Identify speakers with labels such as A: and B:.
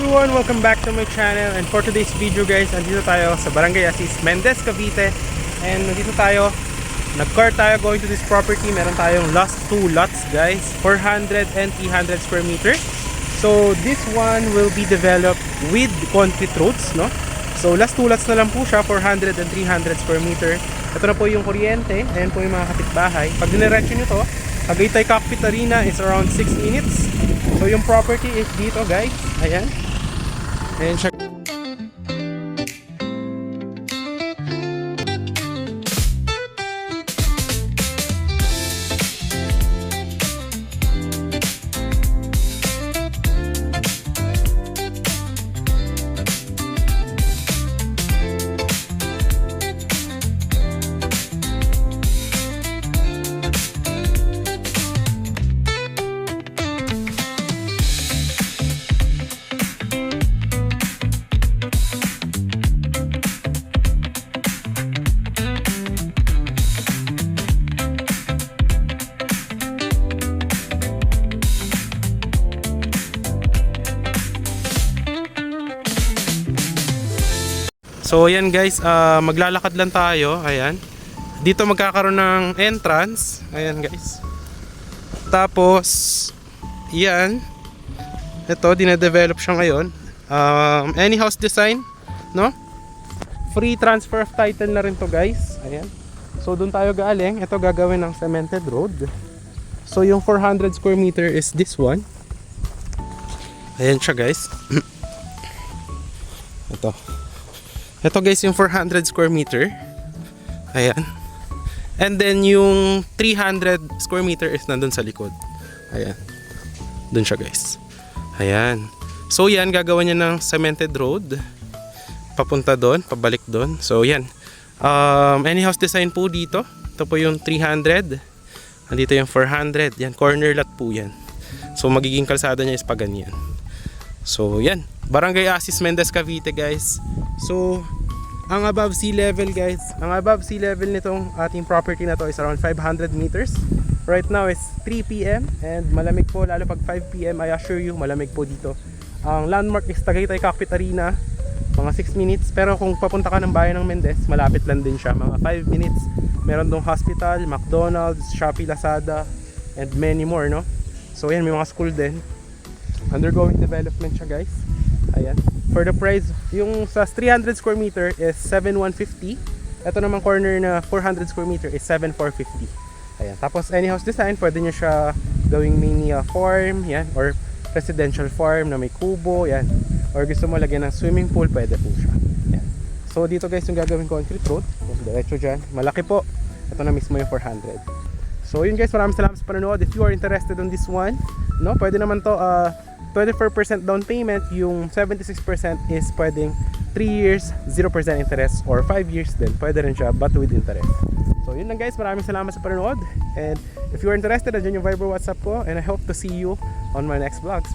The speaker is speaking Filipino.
A: everyone! Welcome back to my channel, and for today's video guys, andito tayo sa Barangay Asis, Mendez, Cavite. And nandito tayo, nag-car tayo going to this property. Meron tayong last 2 lots guys, 400 and 300 square meter. So this one will be developed with concrete roads, no? So last 2 lots na lang po siya, 400 and 300 square meter. Ito na po yung kuryente, ayan po yung mga kapitbahay. Pag diniretso nyo to, Tagaytay Cockpit Arena is around 6 minutes. So yung property is dito guys, ayan. Ayan siya. So ayan guys, maglalakad lang tayo. Ayan. Dito magkakaroon ng entrance. Ayan guys. Tapos yan. Ito, dine-develop siya ngayon. Any house design, no? Free transfer of title na rin to guys. Ayan. So doon tayo galing. Ito gagawin ng cemented road. So yung 400 square meter is this one. Ayan siya guys. Ito guys yung 400 square meter. Ayan. And then yung 300 square meter is nandun sa likod. Ayan. Dun siya guys. Ayan. So yan, gagawa niya ng cemented road. Papunta doon, pabalik doon. So yan. Any house design po dito. Ito po yung 300. Andito yung 400. Yan, corner lot po yan. So magiging kalsada niya is pa ganyan. So yan, Barangay Asis, Mendez, Cavite guys. So ang above sea level guys, ang above sea level nitong ating property na to is around 500 meters. Right now is 3 PM and malamig po, lalo pag 5 PM, I assure you malamig po dito. Ang landmark is Tagaytay Cockpit Arena, mga 6 minutes. Pero kung papunta ka ng bayan ng Mendez, malapit lang din siya, mga 5 minutes. Meron dong hospital, McDonald's, Shopee, Lazada, and many more, no? So yan, may mga school din. Undergoing development siya guys. Ayan. For the price, yung sa 300 square meter is 7,150. Ito naman corner na 400 square meter is 7,450. Ayan. Tapos any house design, pwede nyo siya gawing mini farm, yan, or residential farm na may kubo, yan. Or gusto mo lagyan ng swimming pool, pwede po siya. Yan. So dito guys yung gagawing concrete road. Diretso dyan. Malaki po. Ito na mismo yung 400. So yun guys, maraming salamat sa panonood. If you are interested on this one, no, pwede naman to 24% down payment, yung 76% is pwedeng 3 years, 0% interest, or 5 years din, pwede rin siya, but with interest. So yun lang guys, maraming salamat sa panonood. And if you are interested, andyan yung Viber WhatsApp ko, and I hope to see you on my next vlogs.